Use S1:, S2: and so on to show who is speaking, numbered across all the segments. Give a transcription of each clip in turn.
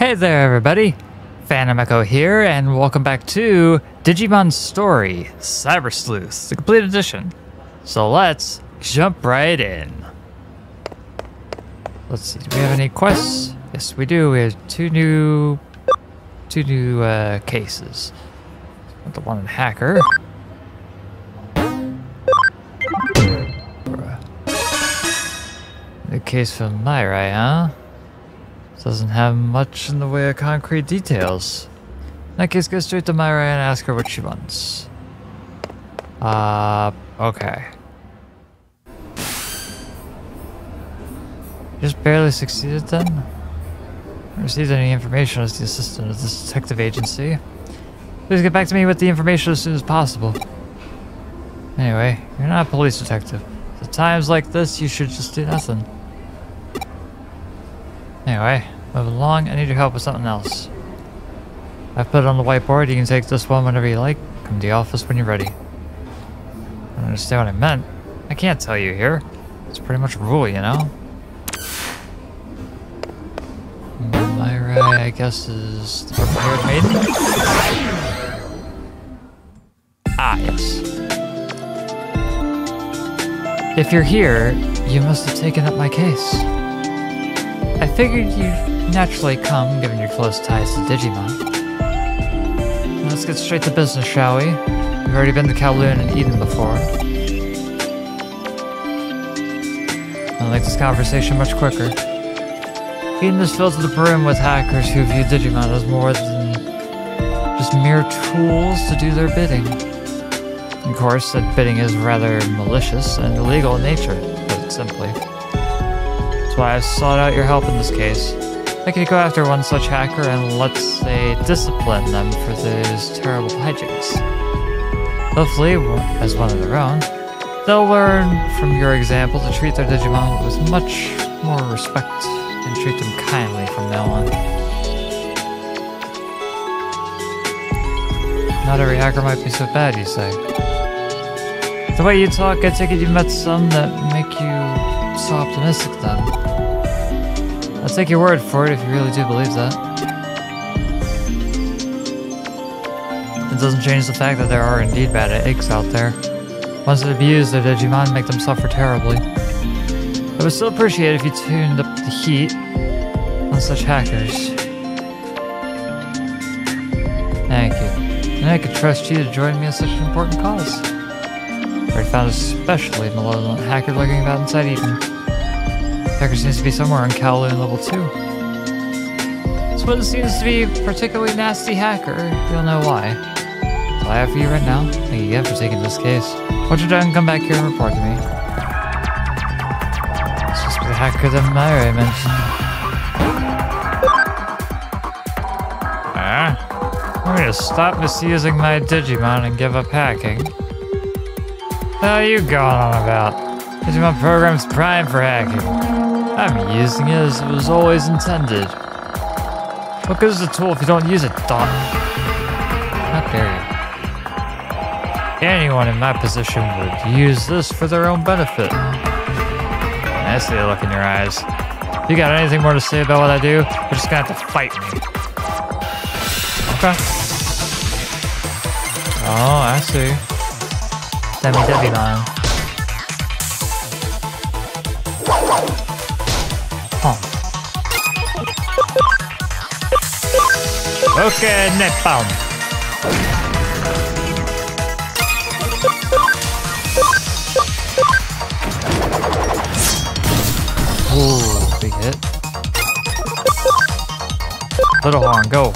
S1: Hey there everybody, Phantom Echo here, and welcome back to Digimon Story, Cyber Sleuth, the complete edition. So let's jump right in. Let's see, do we have any quests? Yes we do, we have two new cases. The one in Hacker. The case from Myrai, huh? Doesn't have much in the way of concrete details. In that case, go straight to Myra and ask her what she wants. Okay. Just barely succeeded then? I received any information as the assistant of this detective agency. Please get back to me with the information as soon as possible. Anyway, you're not a police detective. At times like this, you should just do nothing. Anyway, move along. I need your help with something else. I've put it on the whiteboard. You can take this one whenever you like. Come to the office when you're ready. I don't understand what I meant. I can't tell you here. It's pretty much a rule, you know? Myra, I guess, is the prepared maiden? Ah, yes. If you're here, you must have taken up my case. I figured you'd naturally come, given your close ties to Digimon. Now let's get straight to business, shall we? We've already been to Kowloon and Eden before. I'll make this conversation much quicker. Eden is filled to the brim with hackers who view Digimon as more than just mere tools to do their bidding. Of course, that bidding is rather malicious and illegal in nature, to put it simply. That's why I've sought out your help in this case. I could go after one such hacker and, let's say, discipline them for those terrible hijinks. Hopefully, as one of their own, they'll learn from your example to treat their Digimon with much more respect and treat them kindly from now on. Not every hacker might be so bad, you say. The way you talk, I take it you've met some that make you so optimistic then. I'll take your word for it if you really do believe that. It doesn't change the fact that there are indeed bad eggs out there. Ones that abuse their Digimon and make them suffer terribly. I would still appreciate if you tuned up the heat on such hackers. Thank you. And I could trust you to join me in such an important cause. I already found a especially malevolent hacker lurking about inside Eden. Hacker seems to be somewhere on Kowloon level 2. This one seems to be a particularly nasty hacker. You'll know why. So I have for you right now. Thank you again for taking this case. Once you're done, come back here and report to me. It's just the hacker that Myra mentioned. I'm going to stop misusing my Digimon and give up hacking. What are you going on about? Digimon program's prime for hacking. I'm using it as it was always intended. What good is the tool if you don't use it, Doc? How dare you? Anyone in my position would use this for their own benefit. I see the look in your eyes. If you got anything more to say about what I do, you're just gonna have to fight me. Okay. Oh, I see. Debbie man. Huh. Okay, Nepal. Ooh, big hit. Little horn, go.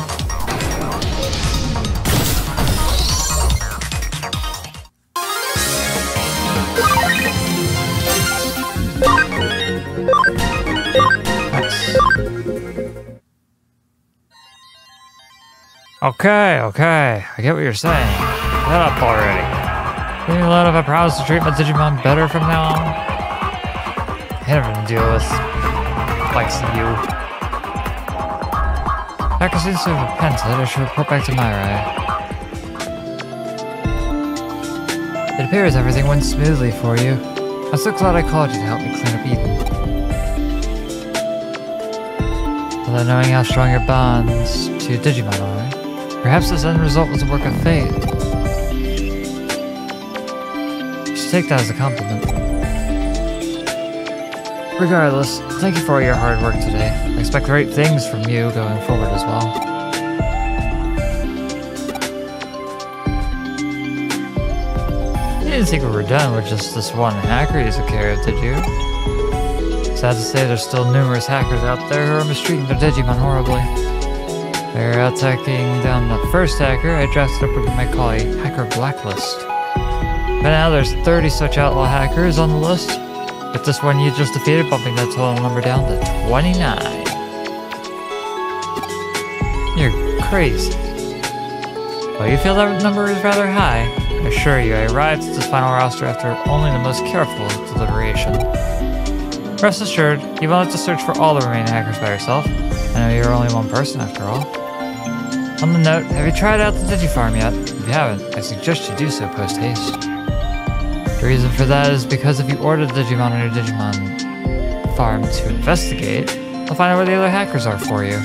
S1: Okay, I get what you're saying. Shut up already. Can you let if I promise to treat my Digimon better from now on? I hate having to deal with likes you. Hacker seems to have repented. I should report back to Myra. It appears everything went smoothly for you. I'm so glad I called you to help me clean up Eden. Without knowing how strong your bonds to Digimon are, perhaps this end result was a work of fate. You should take that as a compliment. Regardless, thank you for all your hard work today. I expect great things from you going forward as well. You didn't think we were done with just this one hacker you took care of, did you? Sad to say, there's still numerous hackers out there who are mistreating their Digimon horribly. They're out tracking down the first hacker I drafted up what you might call a hacker blacklist. But now there's 30 such outlaw hackers on the list, with this one you just defeated bumping that total number down to 29. You're crazy. Well, you feel that number is rather high. I assure you, I arrived at this final roster after only the most careful deliberation. Rest assured, you won't have to search for all the remaining hackers by yourself. I know you're only one person after all. On the note, have you tried out the Digifarm yet? If you haven't, I suggest you do so post-haste. The reason for that is because if you order the Digimon on your Digimon farm to investigate, I'll find out where the other hackers are for you.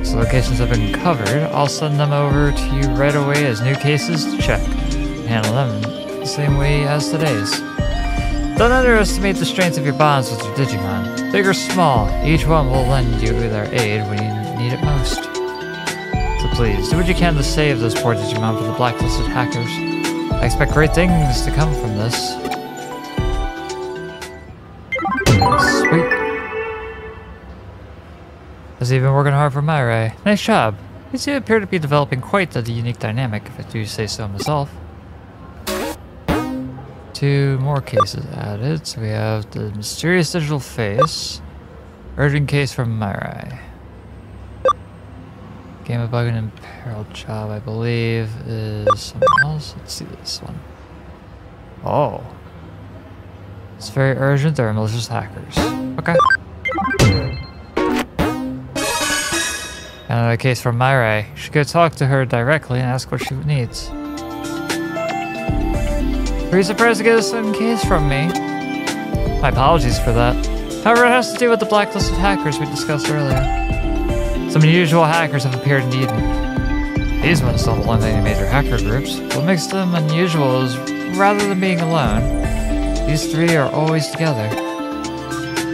S1: So locations have been covered, I'll send them over to you right away as new cases to check. Handle them the same way as today's. Don't underestimate the strength of your bonds with your Digimon. Big or small, each one will lend you their aid when you need it most. So please, do what you can to save those poor Digimon from the blacklisted hackers. I expect great things to come from this. Sweet. Has he been working hard for Myrai? Nice job. You two appear to be developing quite the unique dynamic, if I do say so myself. 2 more cases added. So we have the mysterious digital face. Urgent case from Myrai. Game of Bug and Imperiled Job, I believe, is something else. Let's see this one. Oh. It's very urgent. There are malicious hackers. Okay. Another case from Myrai. You should go talk to her directly and ask what she needs. Pretty surprised to get a sudden case from me. My apologies for that. However, it has to do with the blacklisted hackers we discussed earlier. Some unusual hackers have appeared in Eden. These ones don't belong to any major hacker groups. What makes them unusual is, rather than being alone, these 3 are always together.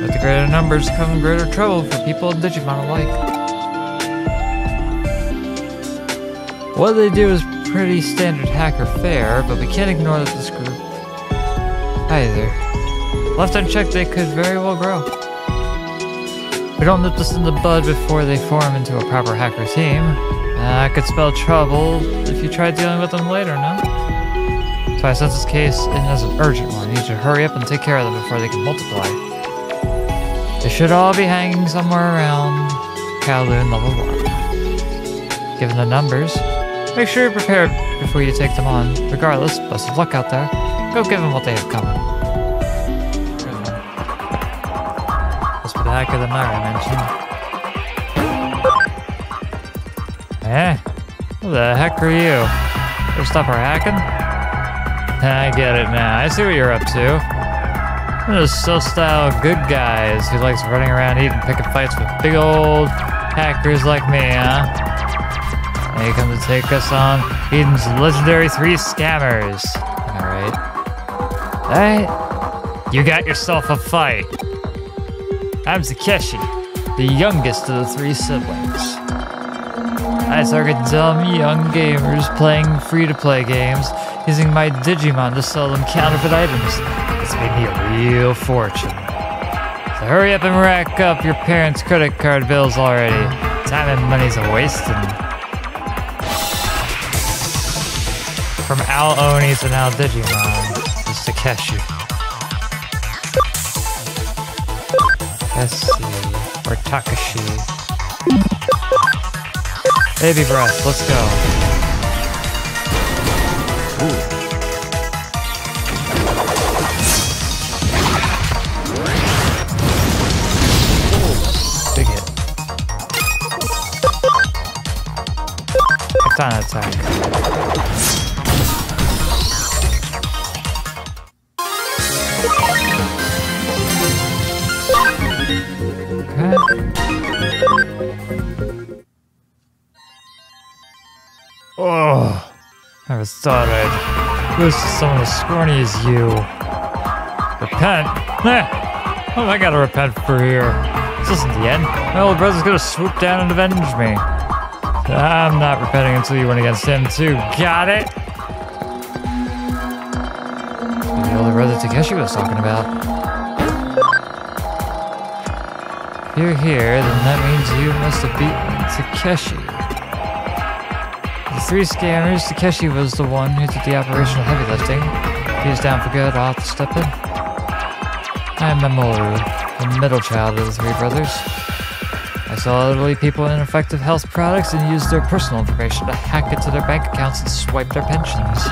S1: With the greater numbers come greater trouble for people and Digimon alike. What they do is pretty standard hacker fare, but we can't ignore that this group either. Left unchecked, they could very well grow. We don't nip this in the bud before they form into a proper hacker team. That could spell trouble if you try dealing with them later, no? So I set this case in as an urgent one. You should hurry up and take care of them before they can multiply. They should all be hanging somewhere around Kowloon level 1. Given the numbers, make sure you're prepared before you take them on. Regardless, best of luck out there. Go give them what they have coming. The hacker that Myra mentioned. Eh? Who the heck are you? Go stop our hacking? I get it now. I see what you're up to. One of those self-style good guys who likes running around Eden picking fights with big old hackers like me, huh? Now you come to take us on Eden's legendary 3 scammers. Alright. Alright. You got yourself a fight. I'm Takeshi, the youngest of the 3 siblings. I target dumb young gamers playing free-to-play games, using my Digimon to sell them counterfeit items. It's made me a real fortune. So hurry up and rack up your parents' credit card bills already. Time and money's a-wasting. From Al Oni to now Digimon, it's Takeshi. Let's see, or Takashi. Baby breath, let's go. Ooh. Big hit. Katana attack. Okay. Oh, never thought I'd lose to someone as scrawny as you. Repent? What have I gotta repent for here? This isn't the end. My old brother's gonna swoop down and avenge me. I'm not repenting until you went against him too. Got it? The older brother Takeshi was talking about. If you're here, then that means you must have beaten Takeshi. The three scammers, Takeshi was the one who did the operational heavy lifting. If he's down for good, I'll have to step in. I'm Mamoru, the middle child of the three brothers. I saw elderly people in ineffective health products and used their personal information to hack into their bank accounts and swipe their pensions.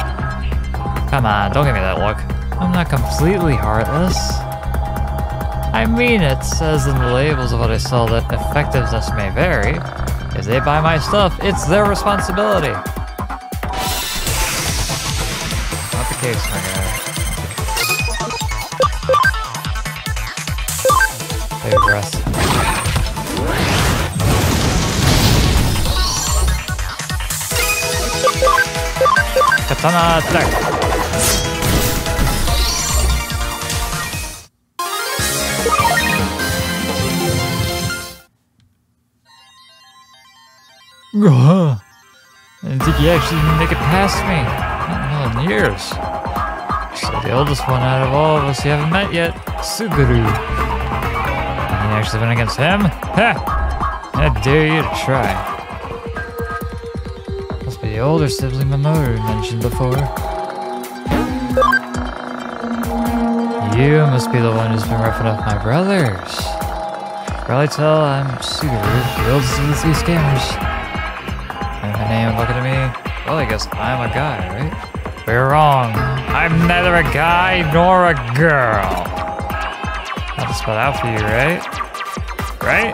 S1: Come on, don't give me that look. I'm not completely heartless. I mean, it says in the labels of what I sell that effectiveness may vary. If they buy my stuff, it's their responsibility. Not the case, my guy. Take a breath. Katana attack! I didn't think he actually make it past me. Not in years. So the oldest one out of all of us you haven't met yet, Suguru. And you actually went against him? Ha! I dare you to try. Must be the older sibling Mamoru mentioned before. You must be the one who's been roughing up my brothers. Probably tell I'm Suguru, the oldest of the three scammers. And my name looking at me, well, I guess I'm a guy, right? But you're wrong. I'm neither a guy nor a girl. Not to spell out for you, right? Right?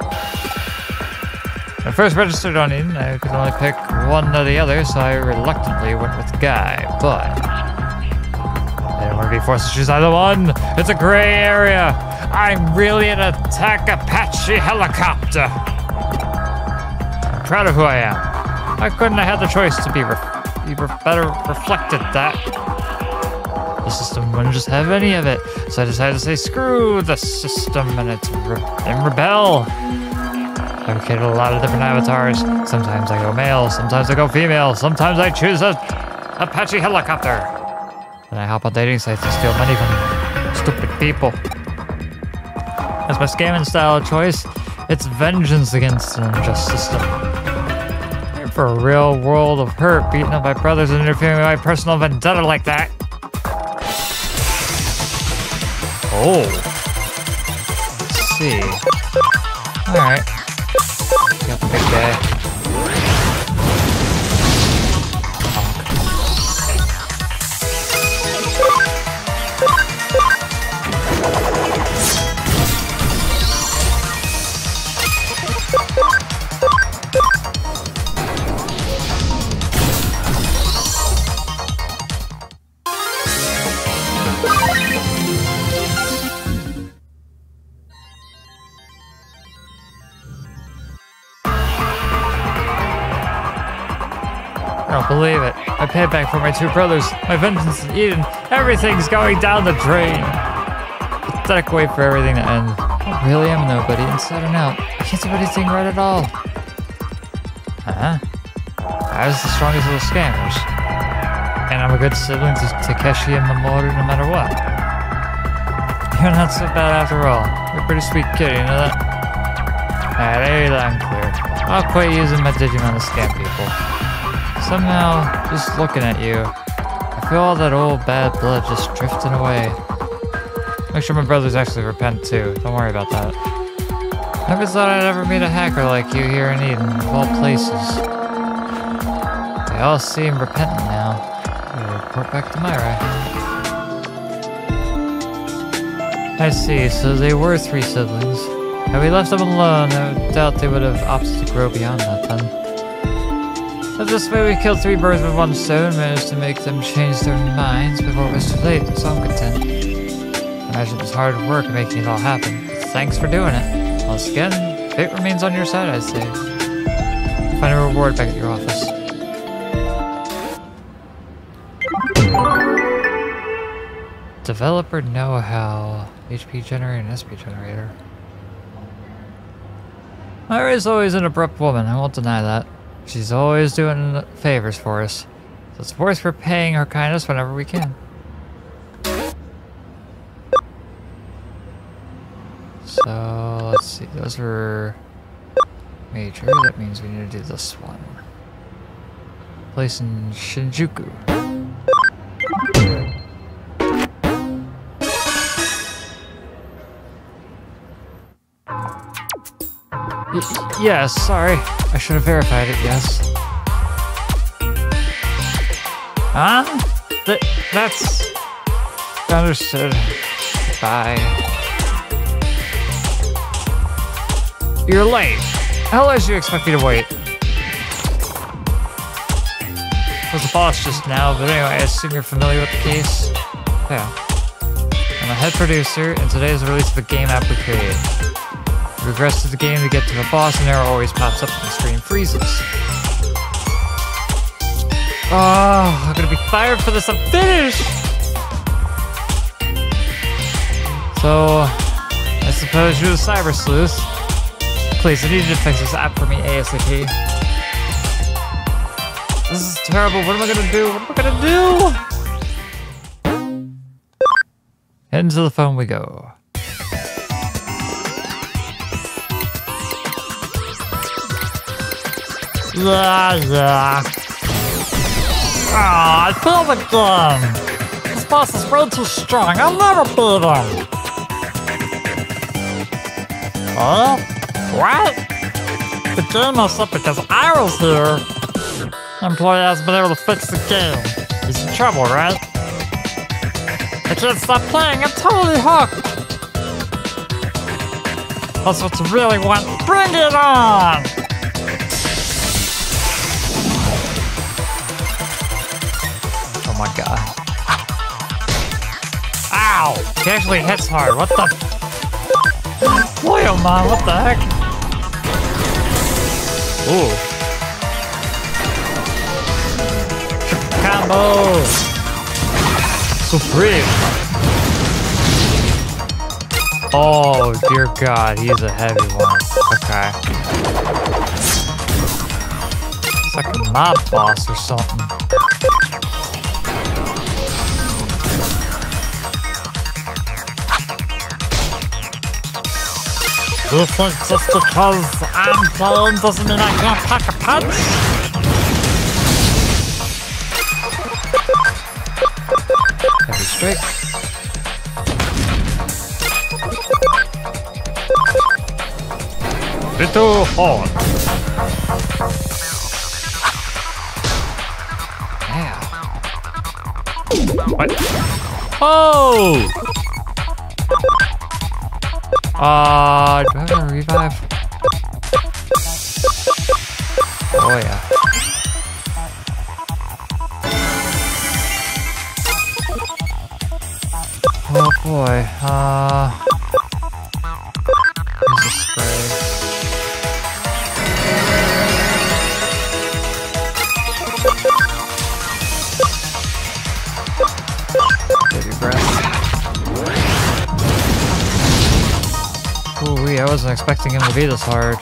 S1: When I first registered on Eden, I could only pick one or the other, so I reluctantly went with guy, but I didn't want to be forced to choose either one. It's a gray area. I'm really an attack Apache helicopter. I'm proud of who I am. I couldn't have had the choice to be better reflected that. The system wouldn't just have any of it, so I decided to say screw the system and rebel. I've created a lot of different avatars. Sometimes I go male, sometimes I go female, sometimes I choose a Apache helicopter. Then I hop on dating sites and steal money from stupid people. As my scamming style of choice, it's vengeance against an unjust system. For a real world of hurt, beating up my brothers and interfering with my personal vendetta like that. Oh. Let's see. Alright. Got the big guy. I don't believe it. I paid back for my two brothers. My vengeance is Eden. Everything's going down the drain. Pathetic way for everything to end. I really am nobody, inside and out. I can't do anything right at all. Huh? I was the strongest of the scammers. And I'm a good sibling to Takeshi and Mamoru no matter what. You're not so bad after all. You're a pretty sweet kid, you know that? Alright, I hear that and clear. I'll quit using my Digimon to scam people. Somehow, just looking at you, I feel all that old bad blood just drifting away. Make sure my brothers actually repent too. Don't worry about that. Never thought I'd ever meet a hacker like you here in Eden, of all places. They all seem repentant now. We'll report back to Myra. I see, so they were three siblings. Had we left them alone, I doubt they would have opted to grow beyond that then. But this way we killed three birds with one stone, managed to make them change their minds before it was too late, so I'm content. I imagine it was hard work making it all happen, but thanks for doing it. Once again, fate remains on your side, I'd say. Find a reward back at your office. Developer know-how. HP generator and SP generator. Myra's always an abrupt woman, I won't deny that. She's always doing favors for us. So it's worth repaying her kindness whenever we can. So, let's see, those were major, that means we need to do this one. Place in Shinjuku. Yes, sorry. I should have verified it, yes. Huh? That's... Understood. Bye. You're late. How long do you expect me to wait? I was the boss just now, but anyway, I assume you're familiar with the case? Yeah. I'm a head producer, and today is the release of a game app we created. You regress to the game to get to the boss, and an error always pops up and the screen freezes. Oh, I'm gonna be fired for this. I'm finished! So, I suppose you're the Cyber Sleuth. Please, I need you to fix this app for me ASAP. This is terrible. What am I gonna do? What am I gonna do? Into the phone we go. Yeah. Ah, I failed again. This boss is way too strong. I'll never beat him. Huh? What? The game messed up because I was here. The employee hasn't been able to fix the game. He's in trouble, right? I can't stop playing. I'm totally hooked. That's what you really want. Bring it on! Oh my god. Ow! He actually hits hard. What the? Boy, oh man, what the heck? Ooh. Combo! Supreme! Oh, dear god, he's a heavy one. Okay. It's like a mob boss or something. You think just because I'm playing doesn't mean I can't pack a punch? Heavy strike. Little hard. Yeah. What? Oh! Do I have a revive? Oh yeah. Oh boy, here's a spray. Baby breath. Ooh-wee, I wasn't expecting him to be this hard.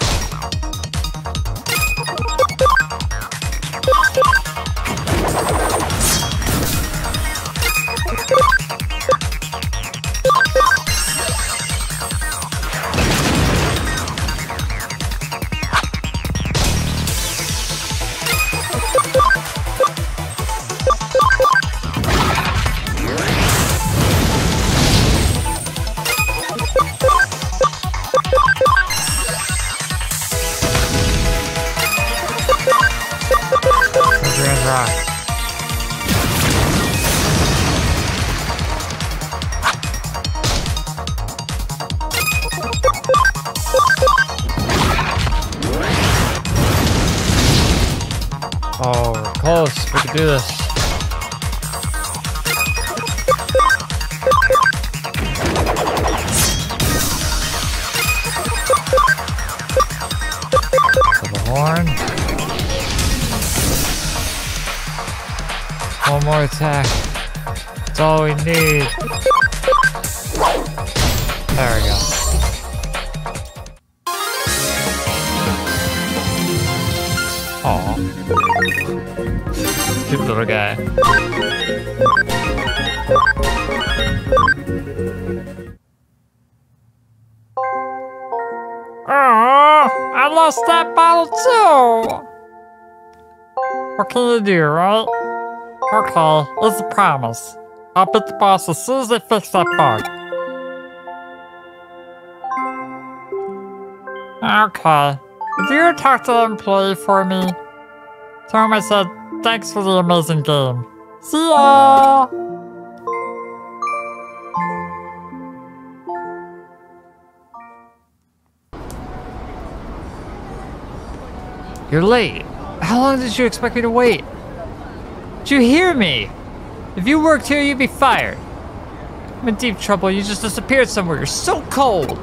S1: Oh, we're close. We can do this. For the horn. One more attack. That's all we need. There we go. Aw. Cute little guy. Oh, I lost that bottle too! What can you do, right? Okay, it's a promise. I'll beat the boss as soon as they fix that bug. Okay. Did you talk to the employee for me? Tell him I said, thanks for the amazing game. See ya! You're late. How long did you expect me to wait? Did you hear me? If you worked here, you'd be fired. I'm in deep trouble. You just disappeared somewhere. You're so cold.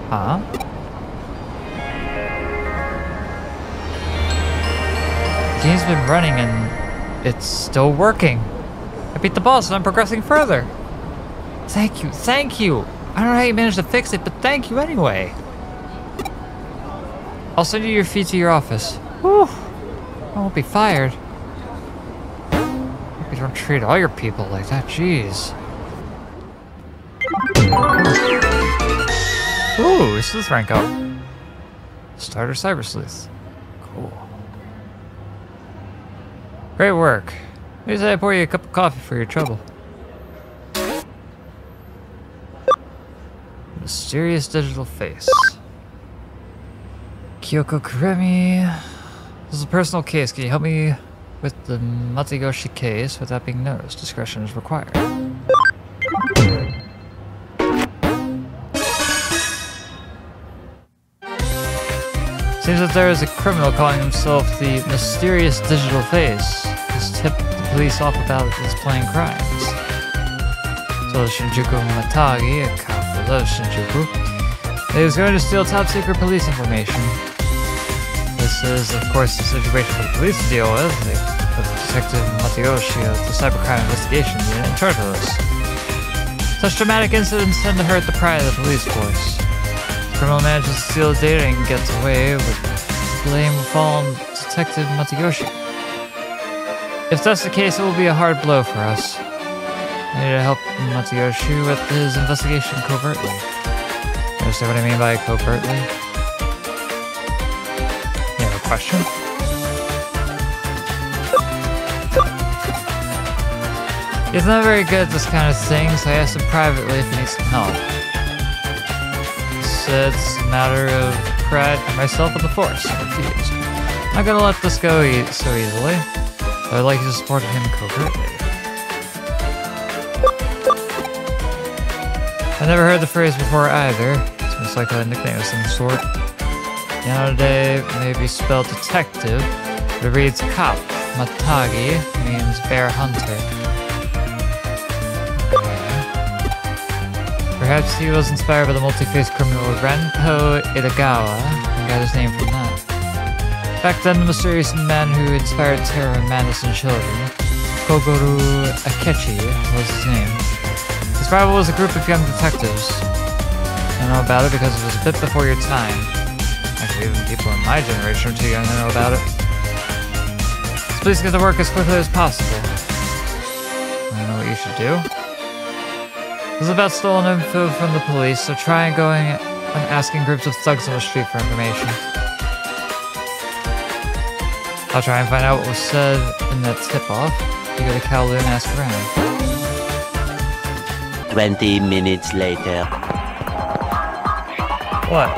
S1: Huh? The game's been running and it's still working. I beat the boss and I'm progressing further. Thank you, thank you. I don't know how you managed to fix it, but thank you anyway. I'll send you your fee to your office. Whew. I won't be fired. You don't treat all your people like that, jeez. Ooh, Sleuth rank up. Starter Cyber Sleuth. Cool. Great work. Maybe I pour you a cup of coffee for your trouble. Mysterious digital face. Yuuko Kuremi. This is a personal case. Can you help me with the Matagoshi case without being noticed? Discretion is required. Seems that there is a criminal calling himself the Mysterious Digital Face. He's tipped the police off about his playing crimes. So Shinjuku Matagi, a cop who loves Shinjuku, he was going to steal top-secret police information. This is, of course, the situation for the police to deal with. They put Detective Matagoshi of the Cybercrime Investigation Unit in charge of this. Such dramatic incidents tend to hurt the pride of the police force. The criminal manages to steal his data and gets away with blame will fall on Detective Matagoshi. If that's the case, it will be a hard blow for us. I need to help Matagoshi with his investigation covertly. Understand what I mean by covertly? You have a question? He's not very good at this kind of thing, so I asked him privately if he needs some help. It's a matter of pride for myself and the force. I refused. I'm not gonna let this go so easily. I'd like you to support him covertly. I never heard the phrase before either. It's most likely a nickname of some sort. Nowadays may be spelled detective, but it reads cop. Matagi means bear hunter. Perhaps he was inspired by the multi-faced criminal Renpo Itagawa and got his name from that. Back then, the mysterious man who inspired terror in madness in children, Kogoru Akechi, was his name. His rival was a group of young detectives. I know about it because it was a bit before your time. Actually, even people in my generation are too young to know about it. So please get to work as quickly as possible. I know what you should do. This is about stolen info from the police, so try going and asking groups of thugs on the street for information. I'll try and find out what was said in that tip-off. You go to Kowloon and ask around.
S2: 20 minutes later.
S1: What?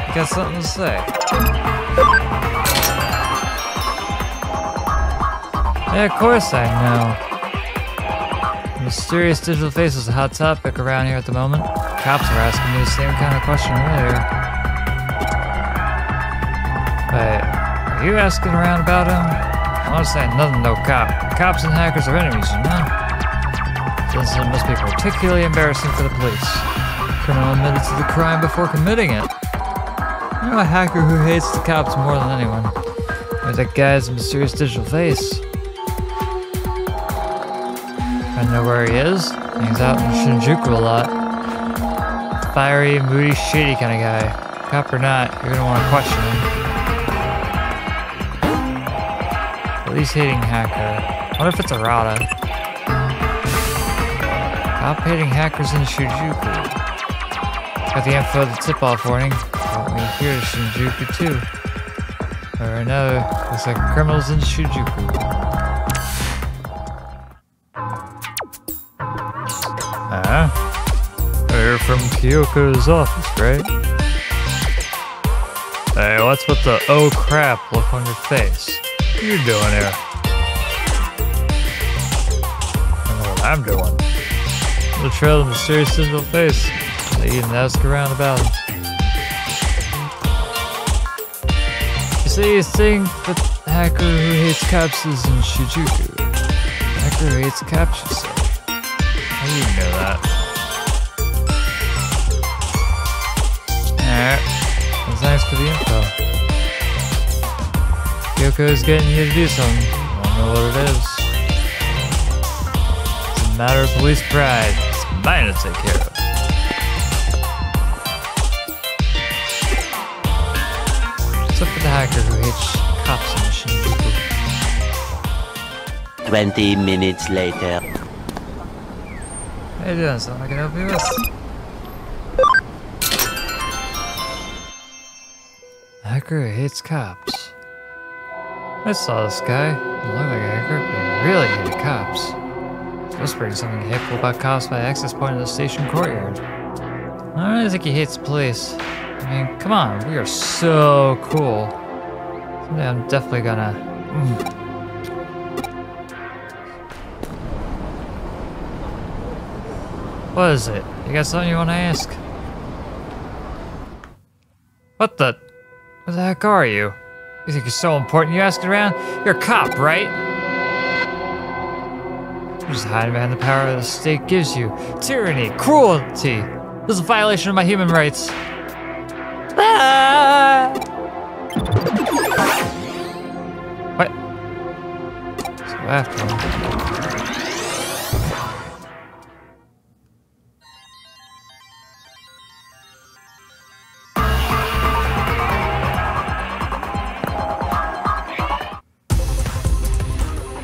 S1: You got something to say? Yeah, of course I know. Mysterious digital face is a hot topic around here at the moment. Cops were asking me the same kind of question earlier. Wait, are you asking around about him? I want to say nothing, no cop. Cops and hackers are enemies, you know? This incident must be particularly embarrassing for the police. The criminal admitted to the crime before committing it. I know a hacker who hates the cops more than anyone. Maybe that guy's a mysterious digital face. I know where he is. He hangs out in Shinjuku a lot. fiery, moody, shady kind of guy. Cop or not, you're gonna want to question him. Police-hating hacker. What if it's a Rada? Cop-hating hackers in Shinjuku. Got the info of the tip-off warning. Brought me here to Shinjuku too. But right now, looks like criminals in Shinjuku. You're from Yuuko's office, right? Hey, what's with the oh crap look on your face? What are you doing here? I don't know what I'm doing. We'll trail the mysterious digital face. They even ask around about it. You say you think that the hacker who hates cops is in Shinjuku. The hacker who hates cops, you say? How do you know that? Alright. Well, thanks for the info. Yuuko's getting you to do something. I don't know what it is. It's a matter of police pride. It's mine to take care of. What's up with the hacker who hates cops in Shinjuku?
S2: 20 minutes later.
S1: How you doing? Something I can help you with? Hacker who hates cops. I saw this guy. He looked like a hacker, but he really hated cops. He's whispering something hateful about cops by the access point of the station courtyard. I don't really think he hates police. I mean, come on, we are so cool. Someday I'm definitely gonna... What is it? You got something you want to ask? What the heck are you? You think you're so important you ask it around? You're a cop, right? You're just hiding behind the power the state gives you. Tyranny, cruelty. This is a violation of my human rights. Ah! What? So after him.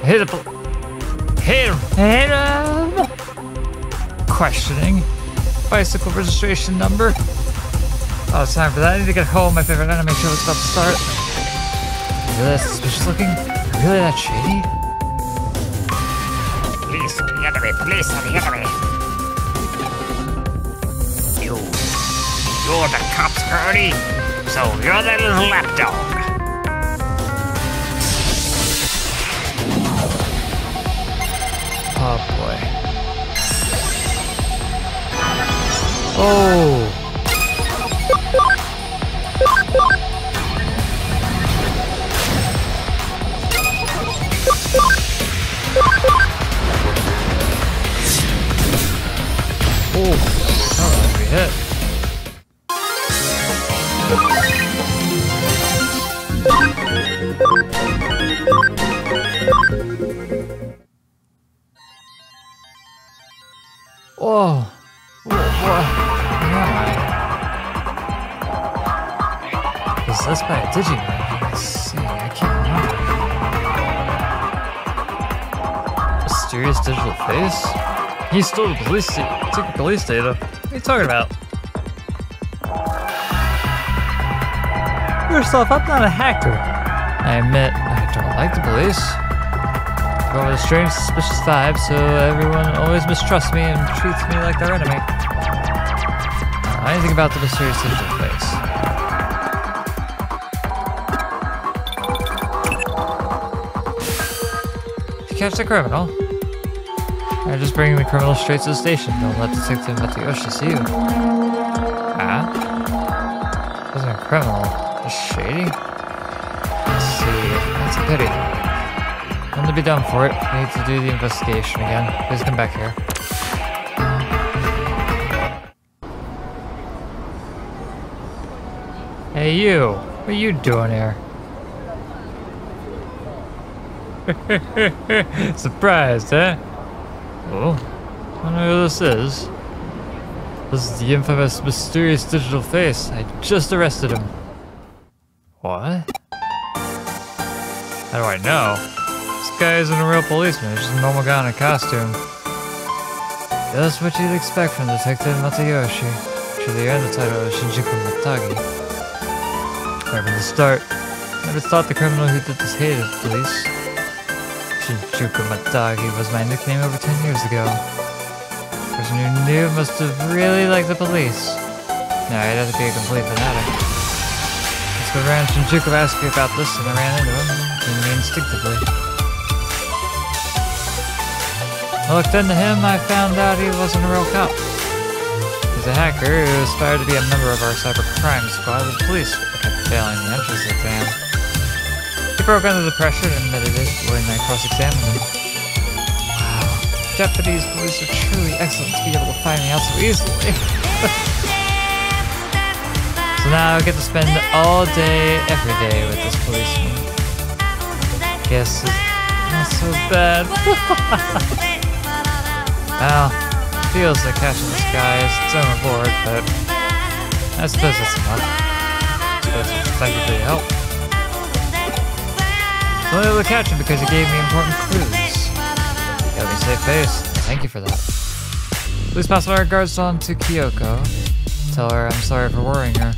S1: Hit him! Hit him! Hit him! Questioning. Bicycle registration number. Oh, it's time for that. I need to get home. My favorite anime show is about to start. Really that suspicious looking? Really that shady?
S3: Police on the enemy! Police on the enemy! You're the cops, Birdie! So you're the little lapdog!
S1: Oh boy. Oh! Oh, that was a hit. Whoa. Where am I? Is this by a Digimon? Let's see, I can't remember. Mysterious digital face? He stole the police police data. What are you talking about? Yourself, I'm not a hacker. I admit, I don't like the police. Go with a strange, suspicious vibe, so everyone always mistrusts me and treats me like their enemy. Anything about the mysterious digital face. If you catch the criminal, I just bring the criminal straight to the station. Don't let Detective Matsuyoshi see you. Ah? Wasn't a criminal. Just shady? Let's see. That's a pity. Nothing to be done for it. We need to do the investigation again. Please come back here. Hey you! What are you doing here? Surprised, huh? Oh, I don't know who this is. This is the infamous, mysterious digital face. I just arrested him. What? How do I know? This guy isn't a real policeman, he's just a normal guy in a costume. Just what you'd expect from Detective Matayoshi. Actually earned the title of Shinjuku Matagi. Right from the start, I never thought the criminal who did this hated the police. Shinjuku Matagi was my nickname over 10 years ago. The person who knew must have really liked the police. No, he'd have to be a complete fanatic. Let's go around Shinjuku asked me about this and I ran into him, doing me instinctively. I looked into him, I found out he wasn't a real cop. He's a hacker who aspired to be a member of our cybercrime squad with the police, but kept failing the entrance exam. He broke under the pressure and admitted it when I cross-examined him. Wow, Japanese police are truly excellent to be able to find me out so easily. So now I get to spend all day, every day with this policeman. Guess it's not so bad. Well, it feels like catching this guy is its own reward, but I suppose that's enough. I suppose it's effectively help. I was only able to catch him because he gave me important clues. Got me safe face. Thank you for that. Please pass my regards on to Kyoko. Tell her I'm sorry for worrying her.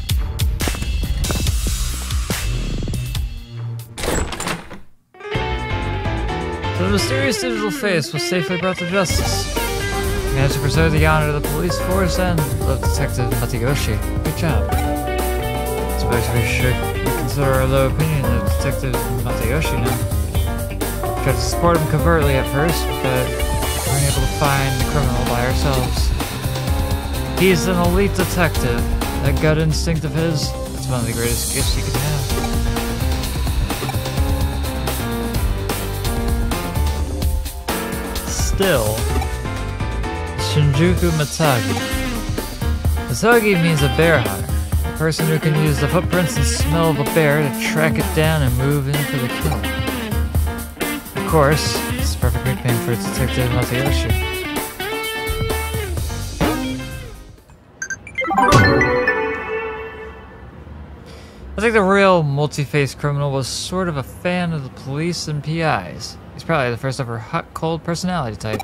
S1: So the mysterious digital face was safely brought to justice. Managed to preserve the honor of the police force and of Detective Matayoshi. Good job. I suppose we should reconsider our low opinion of Detective Matayoshi now. Tried to support him covertly at first, but we weren't able to find the criminal by ourselves. He's an elite detective. That gut instinct of his, it's one of the greatest gifts you could have. Still, Shinjuku Matagi. Matagi means a bear hunter, a person who can use the footprints and smell of a bear to track it down and move in for the kill. Of course, it's a perfect nickname for Detective Matayoshi. I think the real multi-faced criminal was sort of a fan of the police and PIs. He's probably the first ever hot-cold personality type.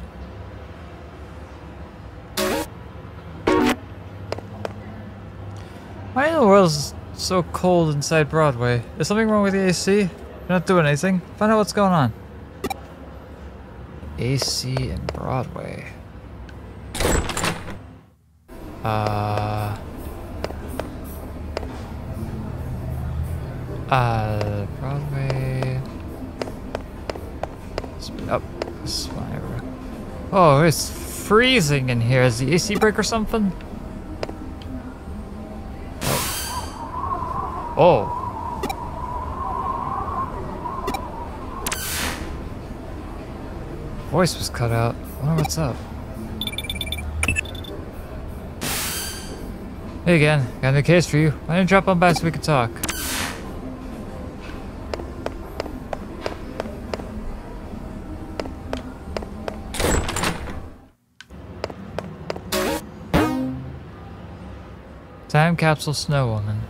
S1: Why in the world is it so cold inside Broadway? Is something wrong with the AC? You're not doing anything. Find out what's going on. AC in Broadway. Broadway. Speed up. This is whatever. Oh, it's freezing in here. Is the AC break or something? Oh. Voice was cut out. I wonder what's up. Hey again, got a new case for you. Why don't you drop on by so we can talk? Time capsule snow woman.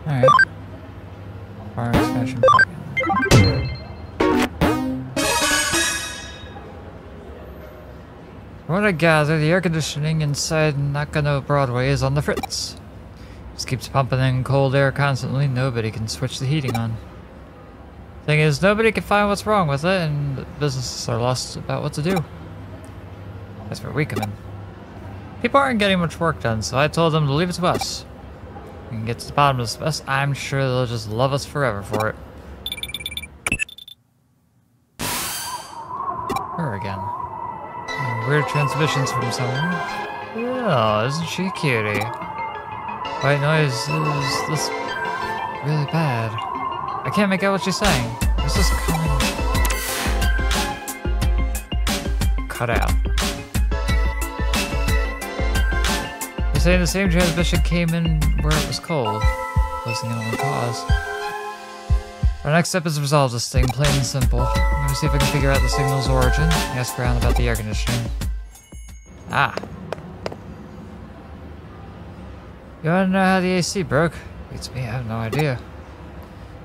S1: Alright. Fire expansion plugin. From what I gather, the air conditioning inside Nakano Broadway is on the fritz. Just keeps pumping in cold air constantly, nobody can switch the heating on. Thing is, nobody can find what's wrong with it, and businesses are lost about what to do. That's where we come in. People aren't getting much work done, so I told them to leave it to us. We can get to the bottom of this mess. I'm sure they'll just love us forever for it. Her again. And weird transmissions from someone. Oh, isn't she a cutie? White noise is this really bad. I can't make out what she's saying. It's just coming. Cut out. Saying the same transmission came in where it was cold, placing it on the cause. Our next step is to resolve this thing, plain and simple. I'm gonna see if I can figure out the signal's origin, ask around about the air conditioning. Ah. You wanna know how the AC broke? Beats me, I have no idea.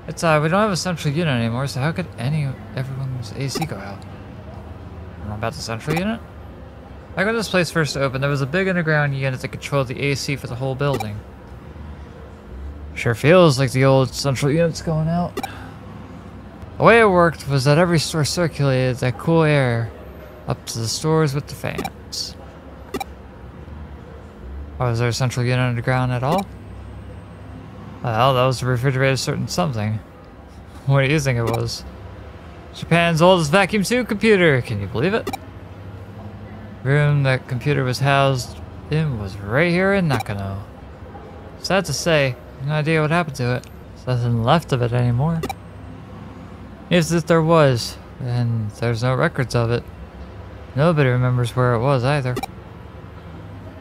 S1: It's we don't have a central unit anymore, so how could everyone's AC go out? I don't know about the central unit? Back when this place first opened, there was a big underground unit that controlled the AC for the whole building. Sure feels like the old central unit's going out. The way it worked was that every store circulated that cool air up to the stores with the fans. Was there a central unit underground at all? Well, that was the refrigerated certain something. What do you think it was? Japan's oldest vacuum tube computer. Can you believe it? The room that computer was housed in was right here in Nakano. Sad to say, no idea what happened to it. There's nothing left of it anymore. If there was, then there's no records of it. Nobody remembers where it was either.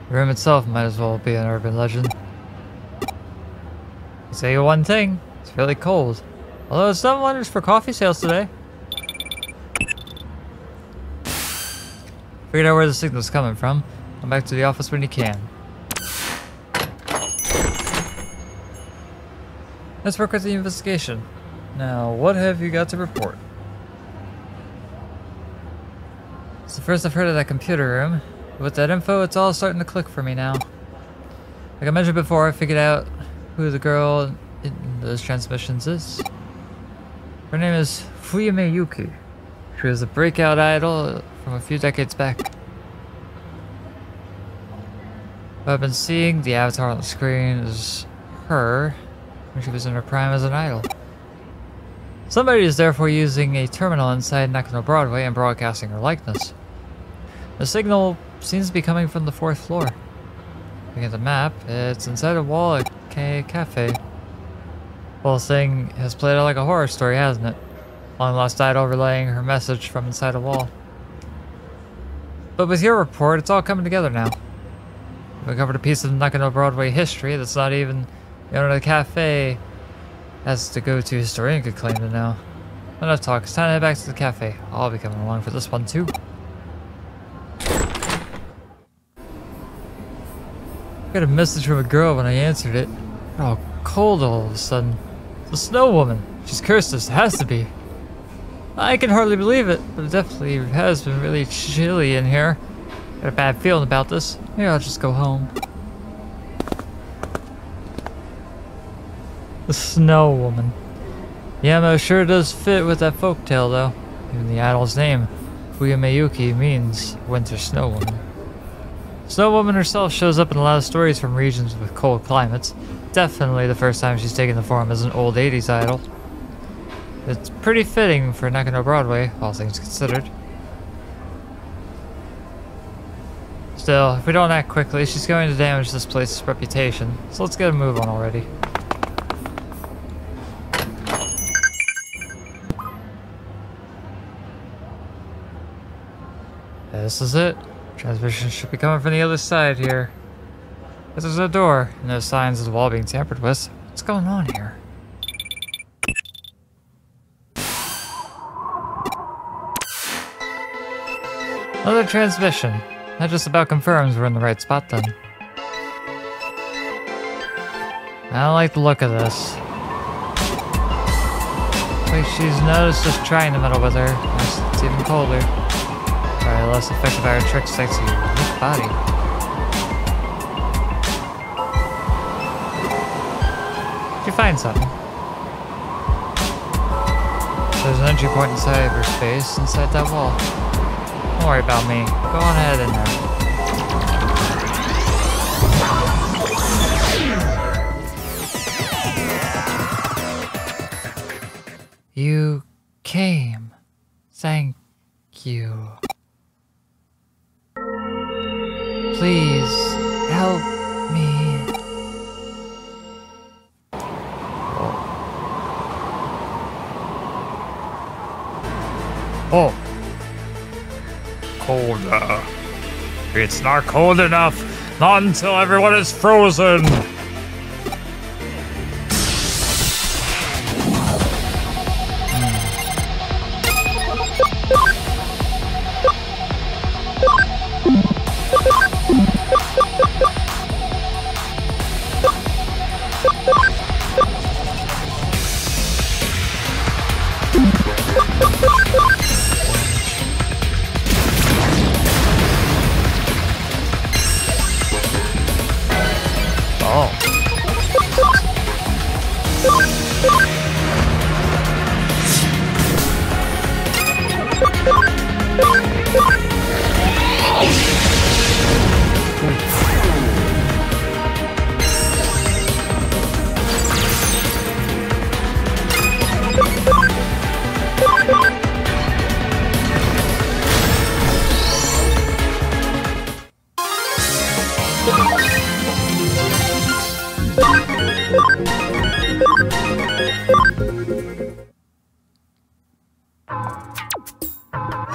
S1: The room itself might as well be an urban legend. I'll tell you one thing, it's really cold. Although it's done wonders for coffee sales today. Figured out where the signal's coming from. Come back to the office when you can. Let's work with the investigation. Now, what have you got to report? It's the first I've heard of that computer room. With that info, it's all starting to click for me now. Like I mentioned before, I figured out who the girl in those transmissions is. Her name is Fuyume Yuki. She was a breakout idol from a few decades back. What I've been seeing, the avatar on the screen is her when she was in her prime as an idol. Somebody is therefore using a terminal inside Nakano Broadway and broadcasting her likeness. The signal seems to be coming from the 4th floor. Looking at the map, it's inside a wall at a cafe. The whole thing has played out like a horror story, hasn't it? Long lost idol relaying her message from inside a wall. But with your report, it's all coming together now. We covered a piece of Nakano Broadway history that's not even the owner of the cafe as the go-to historian could claim to know. Enough talk, it's time to head back to the cafe. I'll be coming along for this one too. I got a message from a girl when I answered it. Got all cold all of a sudden. It's the snow woman. She's cursed us, it has to be. I can hardly believe it, but it definitely has been really chilly in here. Got a bad feeling about this. Maybe I'll just go home. The Snow Woman. The ammo sure does fit with that folktale, though. Even the idol's name, Fuyume Yuki, means Winter Snow Woman. Snow Woman herself shows up in a lot of stories from regions with cold climates. Definitely the first time she's taken the form as an old 80s idol. It's pretty fitting for Nakano Broadway, all things considered. Still, if we don't act quickly, she's going to damage this place's reputation. So let's get a move on already. This is it. Transmission should be coming from the other side here. But there's no door, and no signs of the wall being tampered with. What's going on here? Another transmission. That just about confirms we're in the right spot then. I don't like the look of this. Like she's noticed us trying to meddle with her. It's even colder. Probably less effective at her tricks thanks to your weak body. Did you find something? There's an entry point inside cyberspace inside that wall. Don't worry about me. Go on ahead in there. You came. Thank you. Please help me.
S3: Oh. Colder. It's not cold enough. Not until everyone is frozen.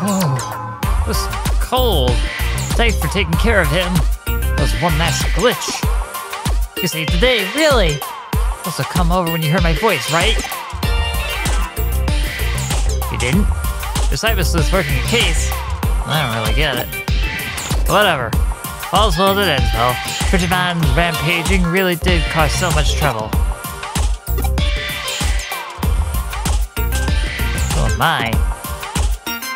S1: Oh, this is cold. Thanks for taking care of him. That was one nice glitch. You saved the day, really? Must have come over when you heard my voice, right? You didn't? Your Cyber-Sleuth's working a case. I don't really get it. Whatever. All's well that ends well. Frigimon's rampaging really did cause so much trouble. So am I.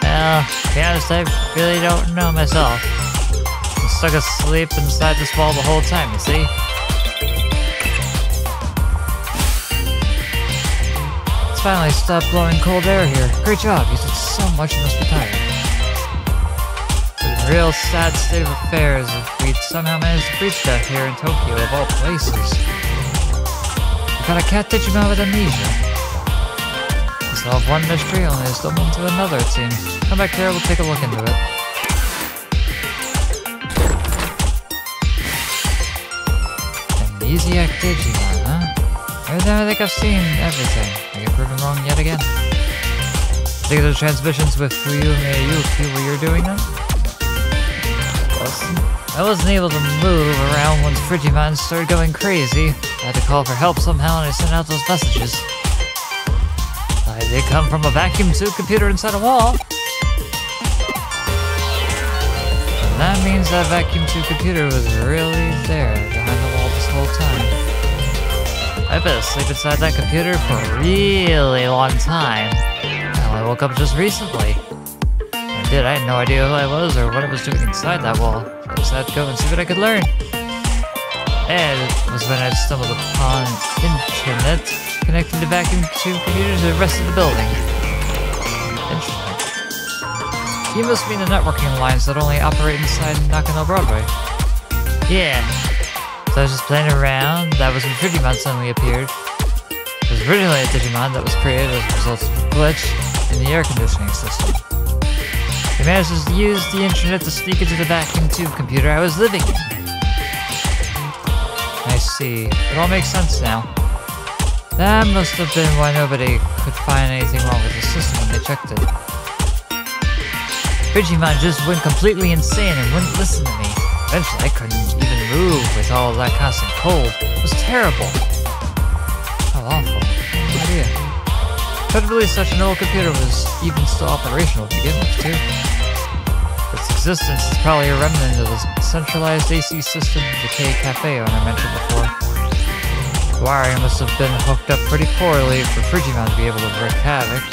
S1: Well, to be honest, I really don't know myself. I'm stuck asleep inside this wall the whole time, you see? It's finally stopped blowing cold air here. Great job, you did so much you must be tired. It's a real sad state of affairs if we'd somehow managed to breach that here in Tokyo of all places. We got a cat Digimon with amnesia. We solved one mystery, only to stumble into another, it seems. Come back here, we'll take a look into it. Amnesiac Digimon, huh? I think I've seen everything. I get proven wrong yet again. Think of the transmissions with Yuuko were you doing them? I wasn't able to move around once Frigimon started going crazy. I had to call for help somehow and I sent out those messages. They come from a vacuum tube computer inside a wall. And that means that vacuum tube computer was really there behind the wall this whole time. I've been asleep inside that computer for a really long time. I woke up just recently. I had no idea who I was or what I was doing inside that wall. So I decided to go and see what I could learn. And it was when I stumbled upon internet connecting the vacuum tube computer to the rest of the building. Internet. You must mean the networking lines that only operate inside Nakano Broadway. Yeah. So I was just playing around. That was when Digimon suddenly appeared. It was originally a Digimon that was created as a result of a glitch in the air conditioning system. They managed to use the internet to sneak into the vacuum tube computer I was living in. I see. It all makes sense now. That must have been why nobody could find anything wrong with the system when they checked it. Digimon just went completely insane and wouldn't listen to me. Eventually I couldn't even move with all that constant cold. It was terrible. How awful. No idea. Couldn't believe such an old computer was even still operational to begin with, too. Its existence is probably a remnant of the centralized AC system the K Cafe owner mentioned before. The wiring must have been hooked up pretty poorly for Frigimon to be able to wreak havoc.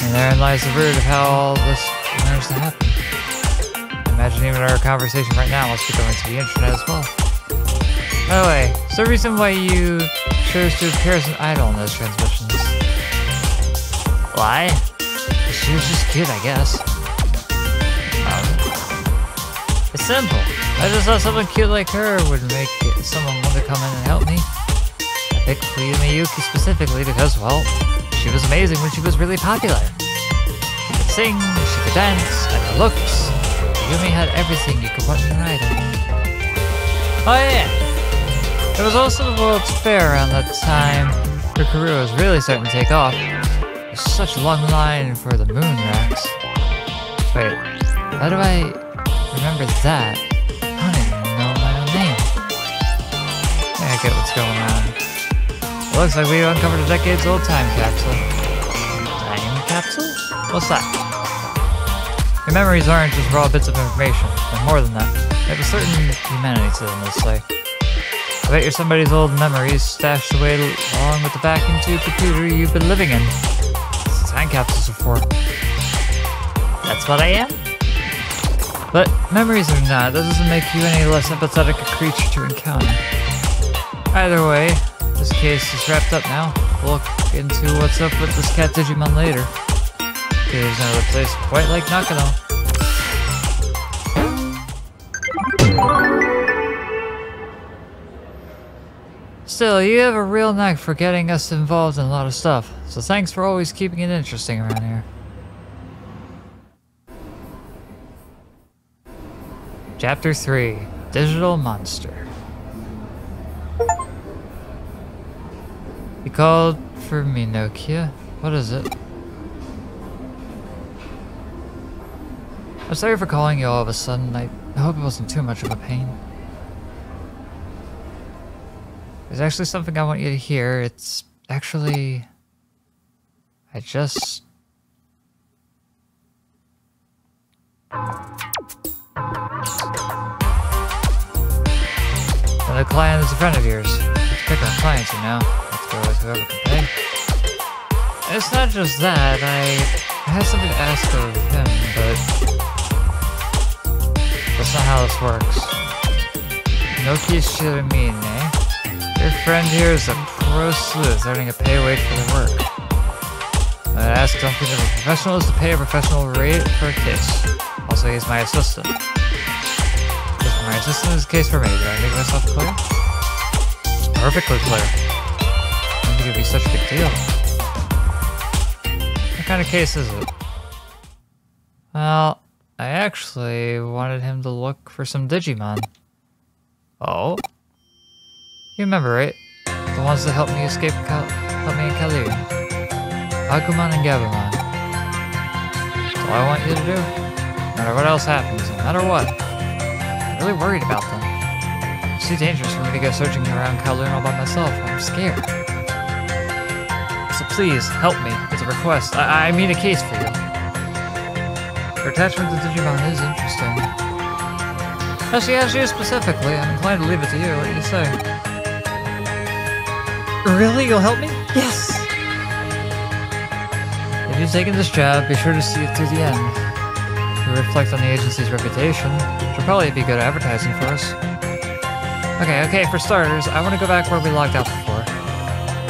S1: And therein lies the root of how all this managed to happen. I imagine even our conversation right now must be going to the internet as well. By the way, is there a reason why you chose to appear as an idol in those transmissions? Why? She was just cute, I guess. It's simple. I just thought someone cute like her would make someone want to come in and help me. I picked Yuuko specifically because, well, she was amazing when she was really popular. She could sing, she could dance, and her looks. Yumi had everything you could want in an idol. Oh yeah! There was also the World's Fair around that time. Her career was really starting to take off. There's such a long line for the moon racks. Wait, how do I remember that? I don't even know my own name. Yeah, I get what's going on. It looks like we uncovered a decades-old time capsule. Time capsule? What's that? Your memories aren't just raw bits of information. They're more than that. They have a certain humanity to them, let's say. I bet you're somebody's old memories stashed away along with the vacuum tube computer you've been living in. That's what time capsules are for. That's what I am? But memories or not, that doesn't make you any less empathetic a creature to encounter. Either way, the this case is wrapped up now. We'll look into what's up with this cat Digimon later. There's no other place quite like Nakano. Still, you have a real knack for getting us involved in a lot of stuff, so thanks for always keeping it interesting around here. Chapter 3, Digital Monster. You called for me, Nokia. What is it? I'm sorry for calling you all of a sudden. I hope it wasn't too much of a pain. There's actually something I want you to hear. It's actually... When the client is a friend of yours. Let's pick our clients, you know. Let's go with whoever can pay. And it's not just that. I had something to ask of him, but... that's not how this works. Nokia Shiramine, eh? Your friend here is a pro sleuth earning a pay wage for their work. I ask something of a professional is to pay a professional rate for a case. Also, he's my assistant. Just my assistant is a case for me. Did I make myself clear? It's perfectly clear. I don't think it'd be such a big deal. What kind of case is it? Well, I actually wanted him to look for some Digimon. Oh? You remember, right? The ones that helped me escape helped me in Kalir. Agumon and Gabumon. That's all I want you to do. No matter what else happens, no matter what. I'm really worried about them. It's too dangerous for me to go searching around Kowloon all by myself. I'm scared. So please, help me. It's a request. I mean a case for you. Your attachment to Digimon is interesting. Now she asked you specifically. I'm inclined to leave it to you. What do you say? Really? You'll help me? Yes! If you've taken this job, be sure to see it through the end. To reflect on the agency's reputation, which will probably be good advertising for us. Okay, for starters, I want to go back where we logged out before.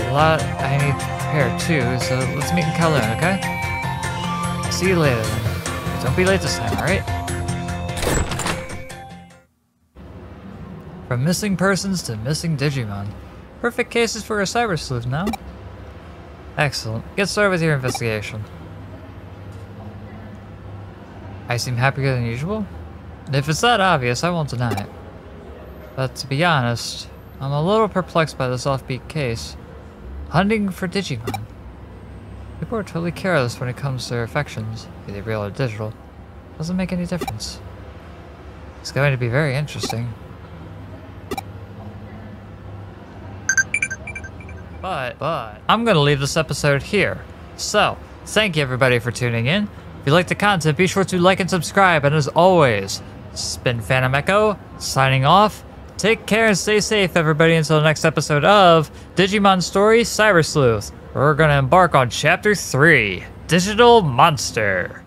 S1: A lot I need to prepare too, so let's meet in Kowloon, okay? See you later then. Don't be late this time, alright? From missing persons to missing Digimon. Perfect cases for a cyber sleuth now. Excellent. Get started with your investigation. I seem happier than usual? If it's that obvious, I won't deny it. But to be honest, I'm a little perplexed by this offbeat case. Hunting for Digimon. People are totally careless when it comes to their affections, be they real or digital. Doesn't make any difference. It's going to be very interesting. But I'm going to leave this episode here. So, thank you everybody for tuning in. If you like the content, be sure to like and subscribe. And as always, this has been Phantom Echo, signing off. Take care and stay safe, everybody, until the next episode of Digimon Story Cyber Sleuth. We're going to embark on Chapter 3, Digital Monster.